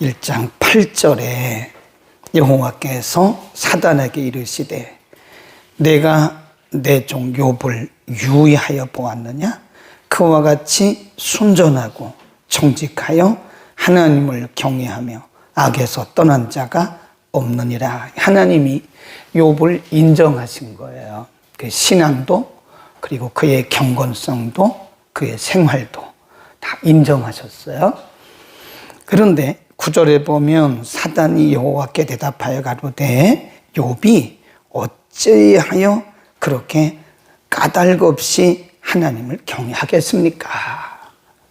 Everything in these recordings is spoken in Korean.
1장 8절에 여호와께서 사단에게 이르시되 내가 내 종 욥을 유의하여 보았느냐? 그와 같이 순전하고 정직하여 하나님을 경외하며 악에서 떠난 자가 없느니라. 하나님이 욥을 인정하신 거예요. 그 신앙도 그리고 그의 경건성도 그의 생활도 다 인정하셨어요. 그런데 9절에 보면 사단이 여호와께 대답하여 가로되 욥이 어찌하여 그렇게 까닭 없이 하나님을 경외하겠습니까?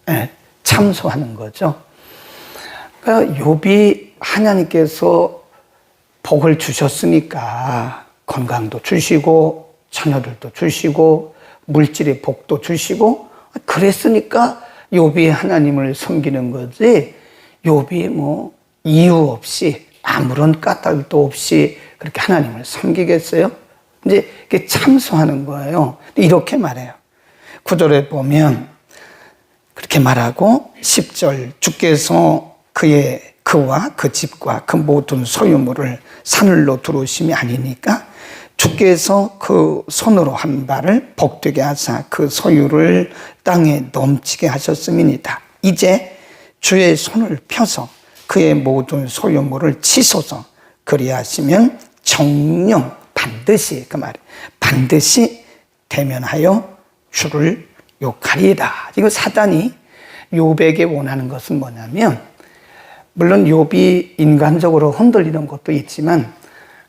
네, 참소하는 거죠. 그러니까 욥이 하나님께서 복을 주셨으니까 건강도 주시고 자녀들도 주시고 물질의 복도 주시고 그랬으니까 욥이 하나님을 섬기는 거지, 욥이 뭐 이유 없이 아무런 까닭도 없이 그렇게 하나님을 섬기겠어요? 이제 이렇게 참소하는 거예요. 이렇게 말해요. 9절에 보면 그렇게 말하고 10절 주께서 그와 그 집과 그 모든 소유물을 산을로 두르심이 아니니까 주께서 그 손으로 한 바를 복되게 하사 그 소유를 땅에 넘치게 하셨음이니이다. 이제 주의 손을 펴서 그의 모든 소유물을 치소서. 그리하시면 정녕 반드시, 그 말이 반드시 대면하여 주를 욕하리이다. 이거 사단이 욥에게 원하는 것은 뭐냐면, 물론 욥이 인간적으로 흔들리는 것도 있지만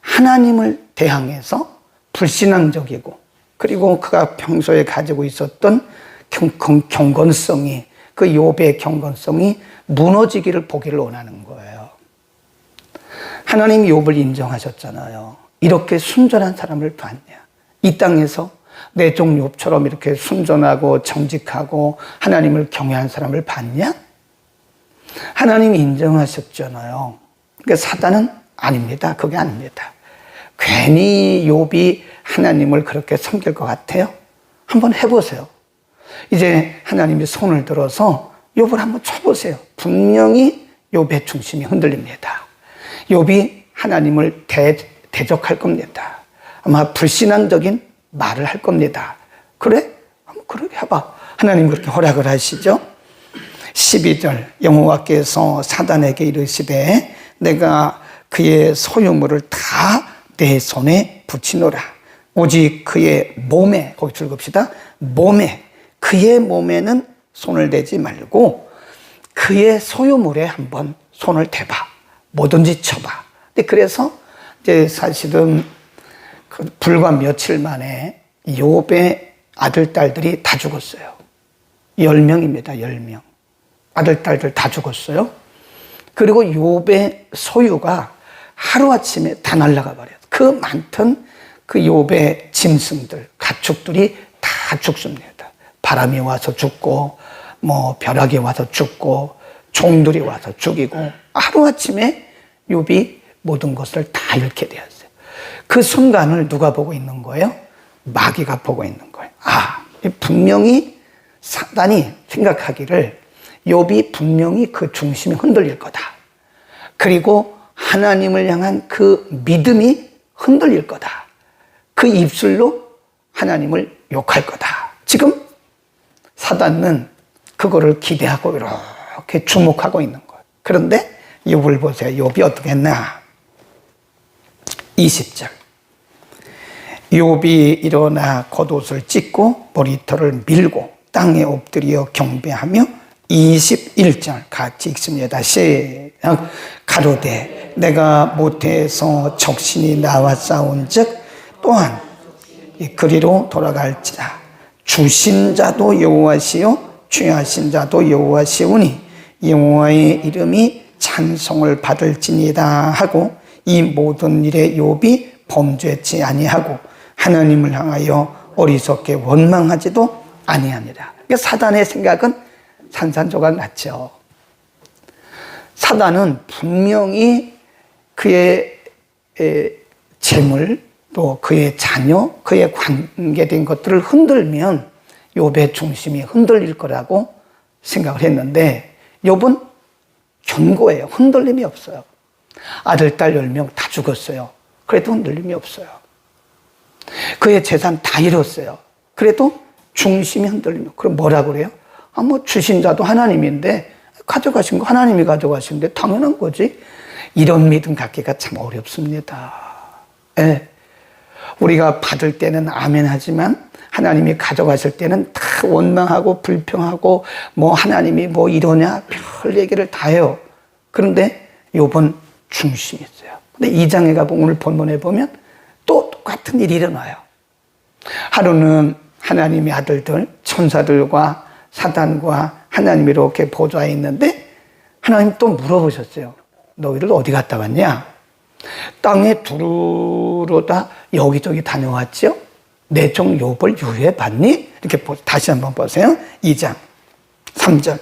하나님을 대항해서 불신앙적이고, 그리고 그가 평소에 가지고 있었던 경건성이, 그 욥의 경건성이 무너지기를 보기를 원하는 거예요. 하나님이 욥을 인정하셨잖아요. 이렇게 순전한 사람을 봤냐? 이 땅에서 내 종 욥처럼 이렇게 순전하고 정직하고 하나님을 경외한 사람을 봤냐? 하나님이 인정하셨잖아요. 그러니까 사단은 아닙니다. 그게 아닙니다. 괜히 욥이 하나님을 그렇게 섬길 것 같아요? 한번 해보세요. 이제 하나님이 손을 들어서 욥을 한번 쳐보세요. 분명히 욥의 중심이 흔들립니다. 욥이 하나님을 대적할 겁니다. 아마 불신앙적인 말을 할 겁니다. 그래? 한번 그렇게 해봐. 하나님 그렇게 허락을 하시죠. 12절 여호와께서 사단에게 이르시되 내가 그의 소유물을 다 내 손에 붙이노라. 오직 그의 몸에, 거기 줄급시다. 몸에, 그의 몸에는 손을 대지 말고 그의 소유물에 한번 손을 대봐. 뭐든지 쳐봐. 근데 그래서 이제 사실은 불과 며칠 만에 욥의 아들, 딸들이 다 죽었어요. 10명입니다. 10명. 아들, 딸들 다 죽었어요. 그리고 욥의 소유가 하루아침에 다 날아가 버려요. 그 많던 그 욥의 짐승들, 가축들이 다 죽습니다. 바람이 와서 죽고, 뭐 벼락이 와서 죽고, 종들이 와서 죽이고, 하루아침에 욥이 모든 것을 다 잃게 되었어요. 그 순간을 누가 보고 있는 거예요? 마귀가 보고 있는 거예요. 분명히 사단이 생각하기를 욥이 분명히 그 중심이 흔들릴 거다. 그리고 하나님을 향한 그 믿음이 흔들릴 거다. 그 입술로 하나님을 욕할 거다. 지금 사단은 그거를 기대하고 이렇게 주목하고 있는 거예요. 그런데 욥을 보세요. 욥이 어떻게 했나? 20절 욥이 일어나 겉옷을 찢고 머리털을 밀고 땅에 엎드려 경배하며 21절 같이 읽습니다. 시작. 가로되 내가 모태에서 적신이 나와 싸운 즉 또한 그리로 돌아갈지라. 주신 자도 여호와시요 취하신 자도 여호와시오니 여호와의 이름이 찬송을 받을지니이다 하고 이 모든 일에 욥이 범죄치 아니하고 하나님을 향하여 어리석게 원망하지도 아니하니라. 그러니까 사단의 생각은 산산조각 났죠. 사단은 분명히 그의 재물, 또 그의 자녀, 그에 관계된 것들을 흔들면 욥의 중심이 흔들릴 거라고 생각을 했는데 욥은 견고해요. 흔들림이 없어요. 아들, 딸 10명 다 죽었어요. 그래도 흔들림이 없어요. 그의 재산 다 잃었어요. 그래도 중심이 흔들림이 없어요. 그럼 뭐라 그래요? 뭐 주신 자도 하나님인데 가져가신 거 하나님이 가져가시는데 당연한 거지. 이런 믿음 갖기가 참 어렵습니다. 예. 우리가 받을 때는 아멘 하지만 하나님이 가져가실 때는 다 원망하고 불평하고 뭐 하나님이 뭐 이러냐 별 얘기를 다 해요. 그런데 욥은 중심이 있어요. 근데 2장에 가보면 오늘 본문에 보면 또 똑같은 일이 일어나요. 하루는 하나님의 아들들 천사들과 사단과 하나님이 이렇게 보좌에 있는데 하나님 또 물어보셨어요. 너희들 어디 갔다 왔냐? 땅에 두루로다 여기저기 다녀왔죠? 내 종 욥을 유해 봤니? 이렇게 다시 한번 보세요. 2장 3절.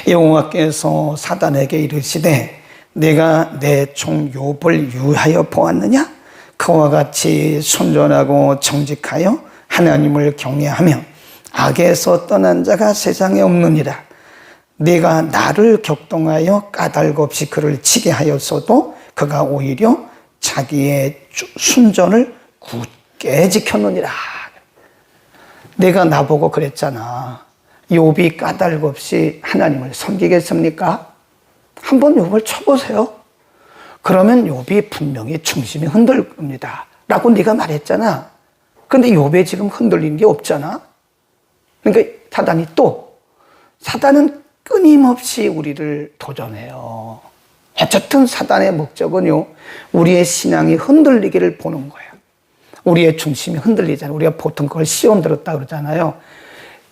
여호와께서 사단에게 이르시되 내가 내 종 욥을 유하여 보았느냐? 그와 같이 순전하고 정직하여 하나님을 경외하며 악에서 떠난 자가 세상에 없느니라. 네가 나를 격동하여 까닭 없이 그를 치게 하였어도 그가 오히려 자기의 순전을 굳게 지켰느니라. 내가 나보고 그랬잖아. 욥이 까닭 없이 하나님을 섬기겠습니까? 한번 욥을 쳐보세요. 그러면 욥이 분명히 중심이 흔들 겁니다. 라고 네가 말했잖아. 근데 욥에 지금 흔들린 게 없잖아. 그러니까 사단은 끊임없이 우리를 도전해요. 어쨌든 사단의 목적은요, 우리의 신앙이 흔들리기를 보는 거예요. 우리의 중심이 흔들리잖아요. 우리가 보통 그걸 시험 들었다 그러잖아요.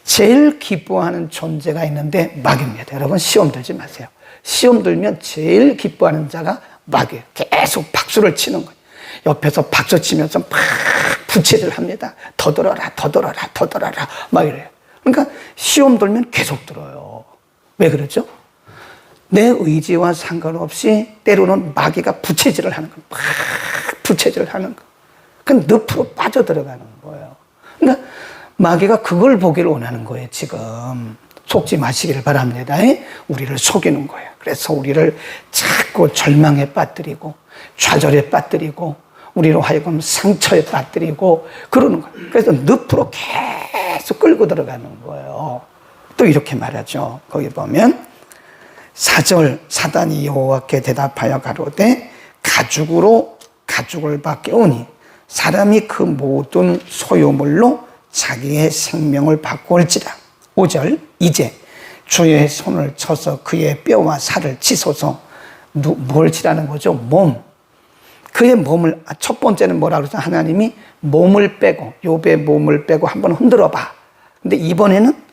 제일 기뻐하는 존재가 있는데 마귀입니다. 여러분 시험 들지 마세요. 시험 들면 제일 기뻐하는 자가 마귀예요. 계속 박수를 치는 거예요. 옆에서 박수 치면서 막 부채질 합니다. 더 들어라, 더 들어라, 더 들어라 막 이래요. 그러니까 시험 들면 계속 들어요. 왜 그러죠? 내 의지와 상관없이 때로는 마귀가 부채질을 하는 거예요. 막 부채질을 하는 거예요. 그 늪으로 빠져들어가는 거예요. 그러니까 마귀가 그걸 보기를 원하는 거예요. 지금 속지 마시기를 바랍니다. 우리를 속이는 거예요. 그래서 우리를 자꾸 절망에 빠뜨리고 좌절에 빠뜨리고 우리로 하여금 상처에 빠뜨리고 그러는 거예요. 그래서 늪으로 계속 끌고 들어가는 거예요. 또 이렇게 말하죠. 거기 보면 4절 사단이 여호와께 대답하여 가로되 가죽으로 가죽을 바뀌오니 사람이 그 모든 소유물로 자기의 생명을 바꾸올지라. 5절 이제 주의 손을 쳐서 그의 뼈와 살을 치소서. 뭘 치라는 거죠? 몸. 그의 몸을, 첫 번째는 뭐라 그러죠? 하나님이 몸을 빼고, 욥의 몸을 빼고 한번 흔들어 봐. 근데 이번에는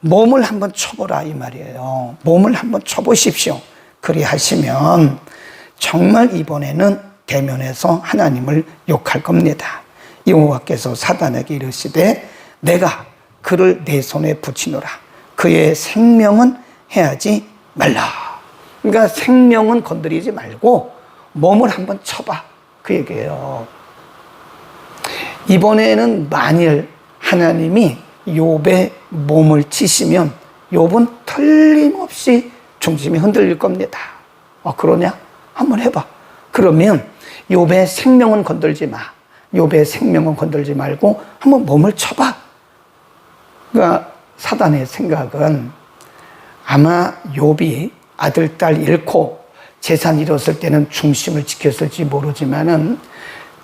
몸을 한번 쳐보라 이 말이에요. 몸을 한번 쳐보십시오. 그리하시면 정말 이번에는 대면에서 하나님을 욕할 겁니다. 여호와께서 사단에게 이르시되 내가 그를 내 손에 붙이노라. 그의 생명은 해하지 말라. 그러니까 생명은 건드리지 말고 몸을 한번 쳐봐. 그 얘기예요. 이번에는 만일 하나님이 욥의 몸을 치시면 욥은 틀림없이 중심이 흔들릴 겁니다. 그러냐? 한번 해봐. 그러면 욥의 생명은 건들지 마. 욥의 생명은 건들지 말고 한번 몸을 쳐봐. 그러니까 사단의 생각은 아마 욥이 아들, 딸 잃고 재산 잃었을 때는 중심을 지켰을지 모르지만은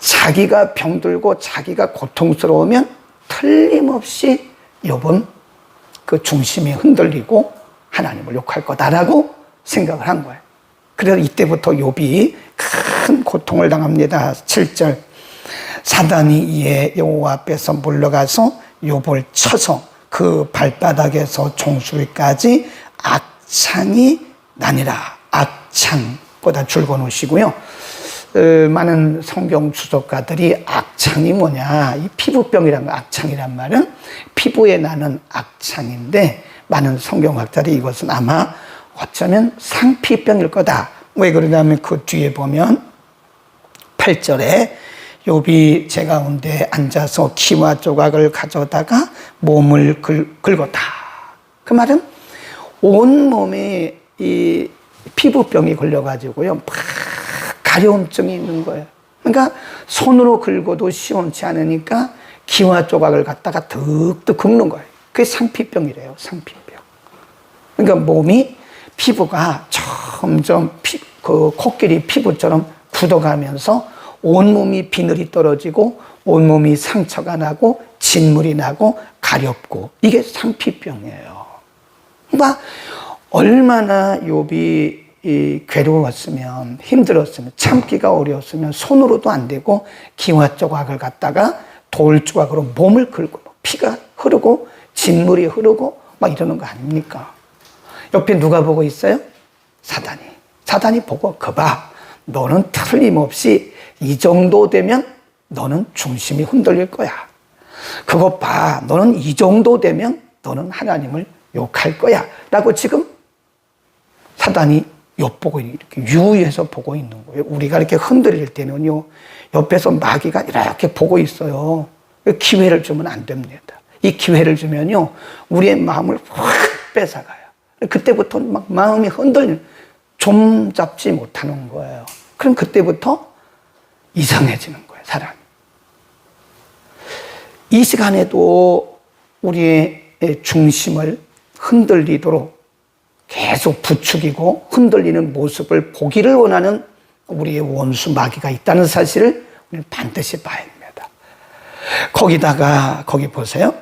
자기가 병들고 자기가 고통스러우면 틀림없이 욥은 그 중심이 흔들리고 하나님을 욕할 거다라고 생각을 한 거예요. 그래서 이때부터 욥이 큰 고통을 당합니다. 7절 사단이 이에 여호와 앞에서 물러가서 욥을 쳐서 그 발바닥에서 종수리까지 악창이 나니라. 악창보다 줄거 놓으시고요. 많은 성경 주석가들이 악창이 뭐냐, 이 피부병이란 거, 악창이란 말은 피부에 나는 악창인데 많은 성경학자들이 이것은 아마 어쩌면 상피병일 거다. 왜 그러냐면 그 뒤에 보면 8절에 욥이 제 가운데 앉아서 키와 조각을 가져다가 몸을 긁었다. 그 말은 온몸에 이 피부병이 걸려가지고요, 막 가려움증이 있는 거예요. 그러니까 손으로 긁어도 시원치 않으니까 기와 조각을 갖다가 득득 긁는 거예요. 그게 상피병이래요, 상피병. 그러니까 몸이 피부가 점점 그 코끼리 피부처럼 굳어가면서 온몸이 비늘이 떨어지고 온몸이 상처가 나고 진물이 나고 가렵고, 이게 상피병이에요. 그러니까 얼마나 욥이 괴로웠으면, 힘들었으면, 참기가 어려웠으면 손으로도 안 되고 기와 조각을 갖다가 돌 조각으로 몸을 긁고 피가 흐르고 진물이 흐르고 막 이러는 거 아닙니까? 옆에 누가 보고 있어요? 사단이. 사단이 보고, 거봐, 너는 틀림없이 이 정도 되면 너는 중심이 흔들릴 거야. 그것 봐, 너는 이 정도 되면 너는 하나님을 욕할 거야 라고 지금 사단이 엿보고 이렇게 유의해서 보고 있는 거예요. 우리가 이렇게 흔들릴 때는요, 옆에서 마귀가 이렇게 보고 있어요. 기회를 주면 안 됩니다. 이 기회를 주면요, 우리의 마음을 확 뺏어가요. 그때부터 막 마음이 흔들리는, 좀 잡지 못하는 거예요. 그럼 그때부터 이상해지는 거예요, 사람이. 이 시간에도 우리의 중심을 흔들리도록 계속 부추기고 흔들리는 모습을 보기를 원하는 우리의 원수 마귀가 있다는 사실을 우리는 반드시 봐야 됩니다. 거기다가 거기 보세요.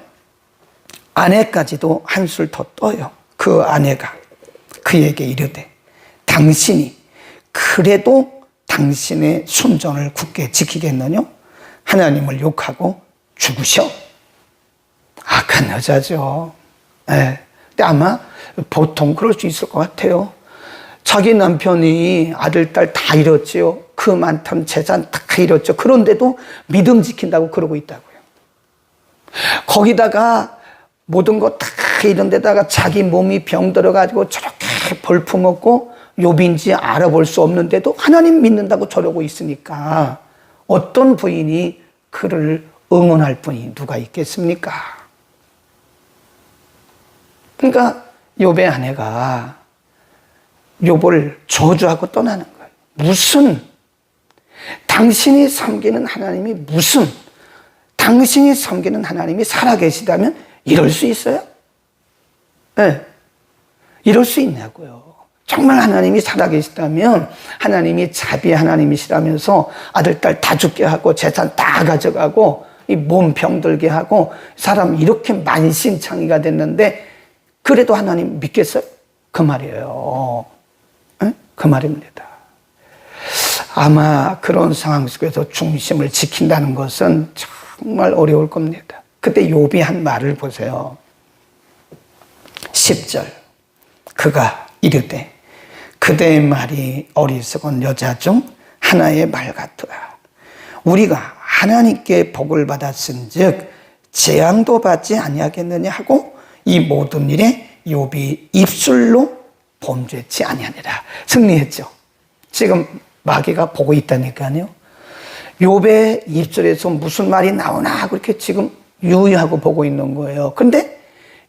아내까지도 한술 더 떠요. 그 아내가 그에게 이르되, 당신이 그래도 당신의 순전을 굳게 지키겠느냐? 하나님을 욕하고 죽으셔. 악한 여자죠. 네. 근데 아마 보통 그럴 수 있을 것 같아요. 자기 남편이 아들, 딸 다 잃었지요. 그 많던 재산 다 잃었죠. 그런데도 믿음 지킨다고 그러고 있다고요. 거기다가 모든 거 다 잃은 데다가 자기 몸이 병들어가지고 저렇게 볼품없고 욥인지 알아볼 수 없는데도 하나님 믿는다고 저러고 있으니까 어떤 부인이 그를 응원할 분이 누가 있겠습니까? 그러니까 욥의 아내가 욥을 저주하고 떠나는 거예요. 무슨, 당신이 섬기는 하나님이 무슨, 당신이 섬기는 하나님이 살아계시다면 이럴 수 있어요? 네. 이럴 수 있냐고요. 정말 하나님이 살아계시다면, 하나님이 자비의 하나님이시라면서 아들, 딸 다 죽게 하고 재산 다 가져가고 이 몸 병들게 하고 사람 이렇게 만신창이가 됐는데 그래도 하나님 믿겠어요? 그 말이에요. 네? 그 말입니다. 아마 그런 상황 속에서 중심을 지킨다는 것은 정말 어려울 겁니다. 그때 욥이 한 말을 보세요. 10절. 그가 이르되, 그대의 말이 어리석은 여자 중 하나의 말 같으라. 우리가 하나님께 복을 받았은즉 재앙도 받지 아니하겠느냐 하고 이 모든 일에 욥이 입술로 범죄치 아니하니라. 승리했죠. 지금 마귀가 보고 있다니까요. 욥의 입술에서 무슨 말이 나오나 그렇게 지금 유의하고 보고 있는 거예요. 그런데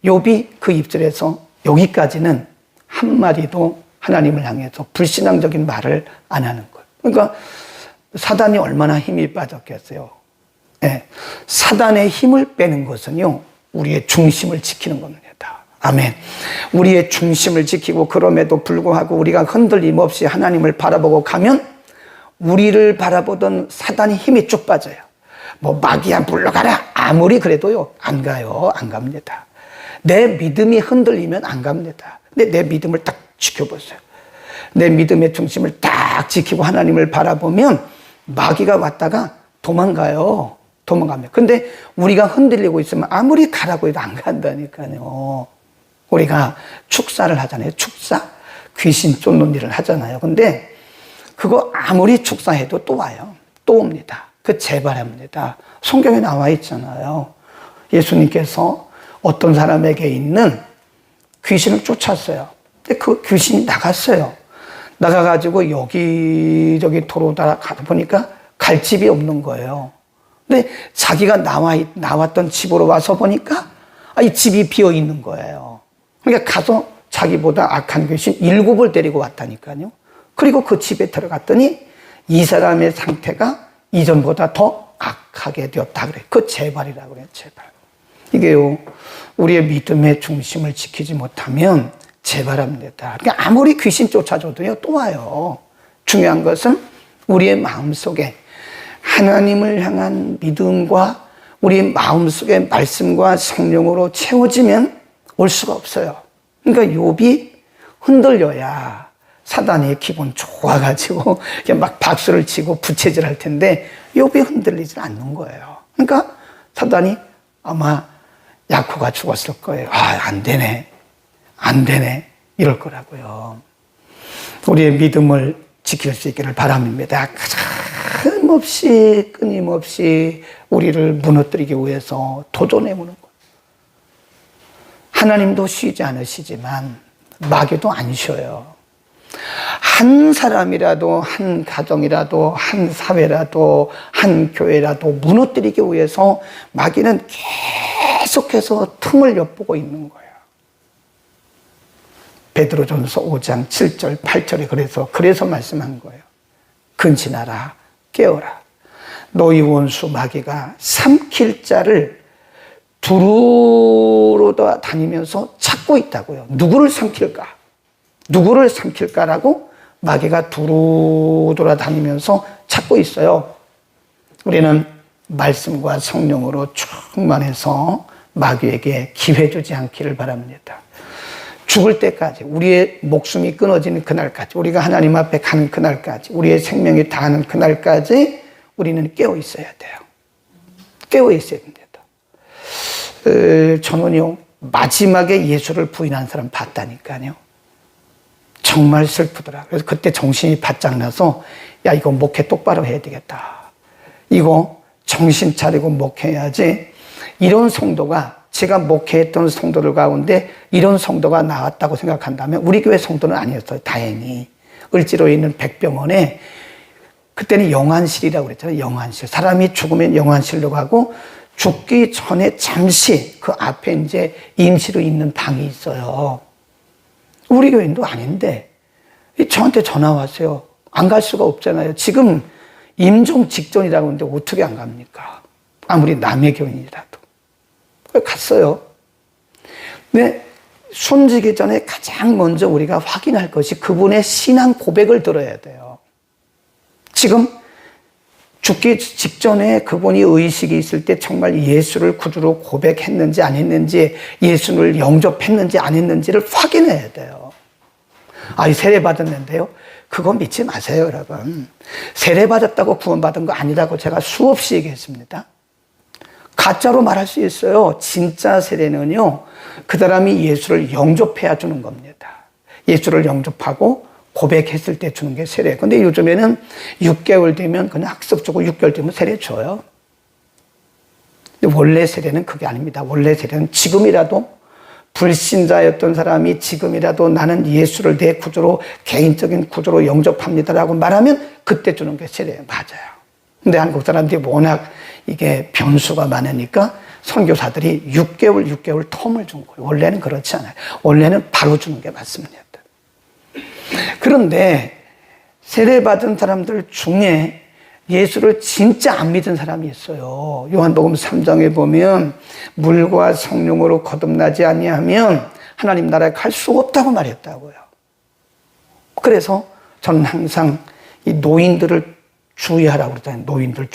욥이 그 입술에서 여기까지는 한마디도 하나님을 향해서 불신앙적인 말을 안 하는 거예요. 그러니까 사단이 얼마나 힘이 빠졌겠어요. 네. 사단의 힘을 빼는 것은요, 우리의 중심을 지키는 겁니다. 아멘. 우리의 중심을 지키고 그럼에도 불구하고 우리가 흔들림 없이 하나님을 바라보고 가면 우리를 바라보던 사단이 힘이 쭉 빠져요. 뭐 마귀야 물러가라 아무리 그래도요 안 가요. 안 갑니다. 내 믿음이 흔들리면 안 갑니다. 근데 내 믿음을 딱 지켜보세요. 내 믿음의 중심을 딱 지키고 하나님을 바라보면 마귀가 왔다가 도망가요. 도망갑니다. 근데 우리가 흔들리고 있으면 아무리 가라고 해도 안 간다니까요. 우리가 축사를 하잖아요. 축사. 귀신 쫓는 일을 하잖아요. 근데 그거 아무리 축사해도 또 와요. 또 옵니다. 그 재발합니다. 성경에 나와 있잖아요. 예수님께서 어떤 사람에게 있는 귀신을 쫓았어요. 근데 그 귀신이 나갔어요. 나가가지고 여기저기 돌아다가 보니까 갈 집이 없는 거예요. 근데 자기가 나왔던 집으로 와서 보니까 이 집이 비어 있는 거예요. 그러니까 가서 자기보다 악한 귀신 7을 데리고 왔다니까요. 그리고 그 집에 들어갔더니 이 사람의 상태가 이전보다 더 악하게 되었다 그래. 그 재발이라고 그래요. 재발. 이게요, 우리의 믿음의 중심을 지키지 못하면 재발합니다. 그러니까 아무리 귀신 쫓아줘도요, 또 와요. 중요한 것은 우리의 마음속에 하나님을 향한 믿음과 우리 마음속의 말씀과 성령으로 채워지면 올 수가 없어요. 그러니까 욥이 흔들려야 사단이 기분 좋아가지고 막 박수를 치고 부채질할 텐데 욥이 흔들리지 않는 거예요. 그러니까 사단이 아마 야코가 죽었을 거예요. 안 되네 이럴 거라고요. 우리의 믿음을 지킬 수 있기를 바랍니다. 끊임없이 우리를 무너뜨리기 위해서 도전해오는 거예요. 하나님도 쉬지 않으시지만 마귀도 안 쉬어요. 한 사람이라도, 한 가정이라도, 한 사회라도, 한 교회라도 무너뜨리기 위해서 마귀는 계속해서 틈을 엿보고 있는 거예요. 베드로전서 5장 7절 8절에 그래서 말씀한 거예요. 근신하라, 깨어라. 너희 원수 마귀가 삼킬 자를 두루로 다니면서 찾고 있다고요. 누구를 삼킬까라고 마귀가 두루 돌아다니면서 찾고 있어요. 우리는 말씀과 성령으로 충만해서 마귀에게 기회 주지 않기를 바랍니다. 죽을 때까지, 우리의 목숨이 끊어지는 그날까지, 우리가 하나님 앞에 가는 그날까지, 우리의 생명이 다하는 그날까지 우리는 깨어 있어야 돼요. 깨어 있어야 됩니다. 저는요, 마지막에 예수를 부인한 사람 봤다니까요. 정말 슬프더라. 그래서 그때 정신이 바짝 나서, 야, 이거 목회 똑바로 해야 되겠다. 이거 정신 차리고 목회해야지. 이런 성도가, 제가 목회했던 성도들 가운데 이런 성도가 나왔다고 생각한다면 우리 교회 성도는 아니었어요. 다행히. 을지로에 있는 백병원에, 그때는 영안실이라고 그랬잖아요. 영안실. 사람이 죽으면 영안실로 가고 죽기 전에 잠시 그 앞에 이제 임시로 있는 방이 있어요. 우리 교인도 아닌데 저한테 전화 왔어요. 안 갈 수가 없잖아요. 지금 임종 직전이라고 하는데 어떻게 안 갑니까? 아무리 남의 교인이라도. 갔어요. 근데 숨지기 전에 가장 먼저 우리가 확인할 것이 그분의 신앙 고백을 들어야 돼요. 지금 죽기 직전에 그분이 의식이 있을 때 정말 예수를 구주로 고백했는지 안 했는지, 예수를 영접했는지 안 했는지를 확인해야 돼요. 세례 받았는데요. 그거 믿지 마세요, 여러분. 세례 받았다고 구원받은 거 아니라고 제가 수없이 얘기했습니다. 가짜로 말할 수 있어요. 진짜 세례는요, 그 사람이 예수를 영접해야 주는 겁니다. 예수를 영접하고 고백했을 때 주는 게 세례. 근데 요즘에는 6개월 되면 그냥 학습 주고 6개월 되면 세례 줘요. 근데 원래 세례는 그게 아닙니다. 원래 세례는 지금이라도, 불신자였던 사람이 지금이라도 나는 예수를 내 구주로, 개인적인 구주로 영접합니다라고 말하면 그때 주는 게 세례예요. 맞아요. 근데 한국 사람들이 워낙 이게 변수가 많으니까 선교사들이 6개월 텀을 준 거예요. 원래는 그렇지 않아요. 원래는 바로 주는 게 맞습니다. 그런데 세례받은 사람들 중에 예수를 진짜 안 믿은 사람이 있어요. 요한복음 3장에 보면 물과 성령으로 거듭나지 아니하면 하나님 나라에 갈 수 없다고 말했다고요. 그래서 저는 항상 이 노인들을 주의하라고 그러잖아요. 노인들,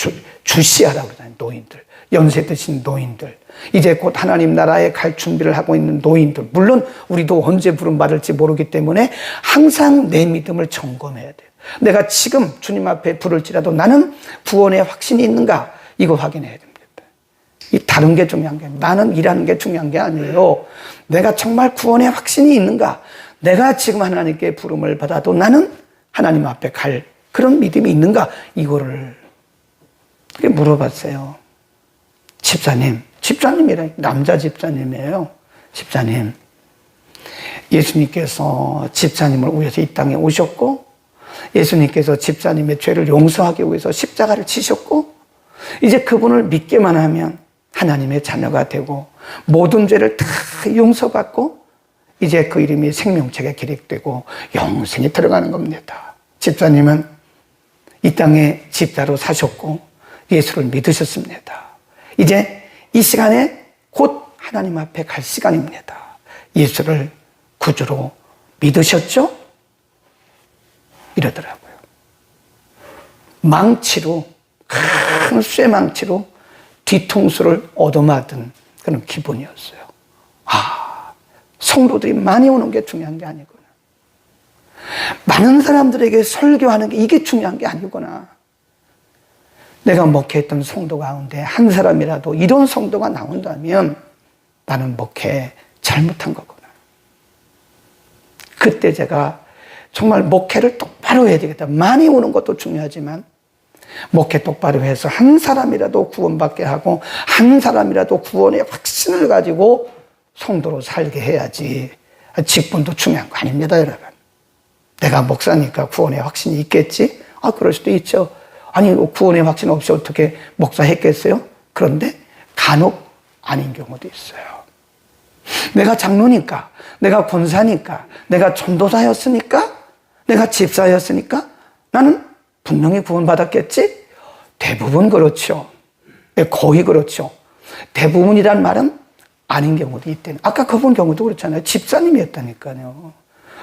주시하라고 그러잖아요. 노인들. 연세 드신 노인들. 이제 곧 하나님 나라에 갈 준비를 하고 있는 노인들. 물론 우리도 언제 부름받을지 모르기 때문에 항상 내 믿음을 점검해야 돼요. 내가 지금 주님 앞에 부를지라도 나는 구원의 확신이 있는가? 이거 확인해야 됩니다. 이 다른 게 중요한 게, 나는 일하는 게 중요한 게 아니에요. 내가 정말 구원의 확신이 있는가? 내가 지금 하나님께 부름을 받아도 나는 하나님 앞에 갈 그런 믿음이 있는가? 이거를 물어봤어요. 집사님이래. 남자 집사님이에요. 집사님, 예수님께서 집사님을 위해서 이 땅에 오셨고, 예수님께서 집사님의 죄를 용서하기 위해서 십자가를 지셨고, 이제 그분을 믿기만 하면 하나님의 자녀가 되고 모든 죄를 다 용서받고 이제 그 이름이 생명책에 기록되고 영생에 들어가는 겁니다. 집사님은 이 땅에 집사로 사셨고 예수를 믿으셨습니다. 이제 이 시간에 곧 하나님 앞에 갈 시간입니다. 예수를 구주로 믿으셨죠? 이러더라고요. 망치로, 큰 쇠망치로 뒤통수를 얻어맞은 그런 기분이었어요. 성도들이 많이 오는 게 중요한 게 아니구나. 많은 사람들에게 설교하는 게 이게 중요한 게 아니구나. 내가 목회했던 성도 가운데 한 사람이라도 이런 성도가 나온다면 나는 목회 잘못한 거구나. 그때 제가 정말 목회를 똑바로 해야 되겠다. 많이 오는 것도 중요하지만 목회 똑바로 해서 한 사람이라도 구원받게 하고 한 사람이라도 구원의 확신을 가지고 성도로 살게 해야지. 직분도 중요한 거 아닙니다, 여러분. 내가 목사니까 구원의 확신이 있겠지? 그럴 수도 있죠. 아니, 구원의 확신 없이 어떻게 목사했겠어요? 그런데 간혹 아닌 경우도 있어요. 내가 장로니까, 내가 권사니까, 내가 전도사였으니까, 내가 집사였으니까 나는 분명히 구원받았겠지? 대부분 그렇죠. 거의 그렇죠. 대부분이란 말은 아닌 경우도 있대요. 아까 그분 경우도 그렇잖아요. 집사님이었다니까요.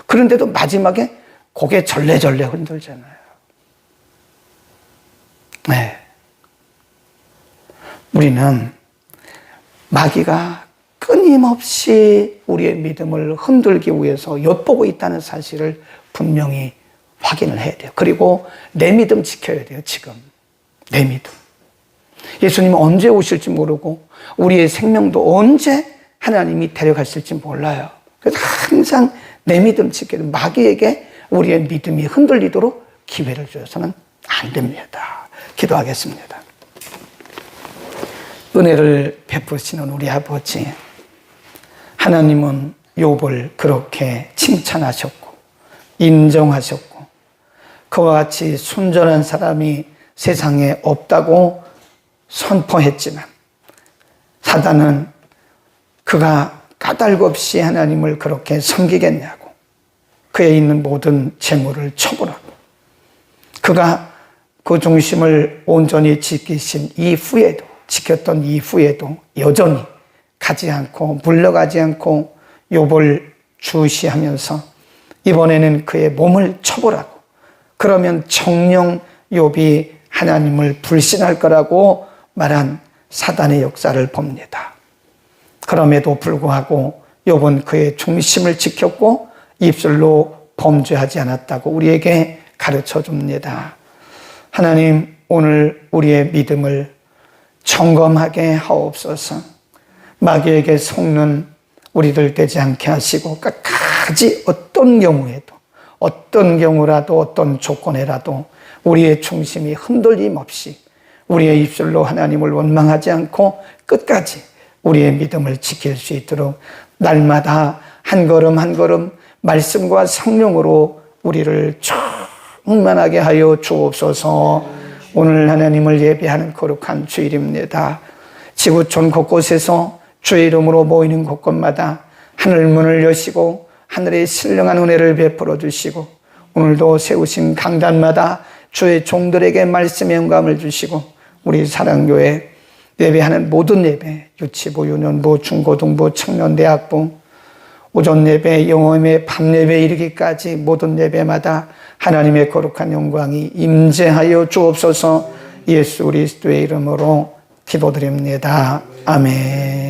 그런데도 마지막에 고개 절레절레 흔들잖아요. 네. 우리는 마귀가 끊임없이 우리의 믿음을 흔들기 위해서 엿보고 있다는 사실을 분명히 확인을 해야 돼요. 그리고 내 믿음 지켜야 돼요, 지금. 내 믿음. 예수님은 언제 오실지 모르고 우리의 생명도 언제 하나님이 데려가실지 몰라요. 그래서 항상 내 믿음 지켜야 돼요. 마귀에게 우리의 믿음이 흔들리도록 기회를 줘서는 안 됩니다. 기도하겠습니다. 은혜를 베푸시는 우리 아버지, 하나님은 욥을 그렇게 칭찬하셨고 인정하셨고 그와 같이 순전한 사람이 세상에 없다고 선포했지만 사단은 그가 까닭 없이 하나님을 그렇게 섬기겠냐고 그에 있는 모든 재물을 처분하고 그가 그 중심을 온전히 지키신 이후에도 지켰던 이후에도 여전히 가지 않고 물러가지 않고 욥을 주시하면서 이번에는 그의 몸을 처벌하고 그러면 정녕 욥이 하나님을 불신할 거라고 말한 사단의 역사를 봅니다. 그럼에도 불구하고 욥은 그의 중심을 지켰고 입술로 범죄하지 않았다고 우리에게 가르쳐 줍니다. 하나님, 오늘 우리의 믿음을 점검하게 하옵소서. 마귀에게 속는 우리들 되지 않게 하시고 끝까지 어떤 경우라도 어떤 조건에라도 우리의 중심이 흔들림 없이 우리의 입술로 하나님을 원망하지 않고 끝까지 우리의 믿음을 지킬 수 있도록 날마다 한 걸음 한 걸음 말씀과 성령으로 우리를 충만하게 하여 주옵소서. 오늘 하나님을 예배하는 거룩한 주일입니다. 지구촌 곳곳에서 주의 이름으로 모이는 곳곳마다 하늘문을 여시고 하늘의 신령한 은혜를 베풀어 주시고 오늘도 세우신 강단마다 주의 종들에게 말씀의 영감을 주시고 우리 사랑교회 예배하는 모든 예배, 유치부, 유년부, 중고등부, 청년대학부, 오전 예배, 영어예배, 밤 예배 이르기까지 모든 예배마다 하나님의 거룩한 영광이 임재하여 주옵소서. 예수 그리스도의 이름으로 기도드립니다. 아멘.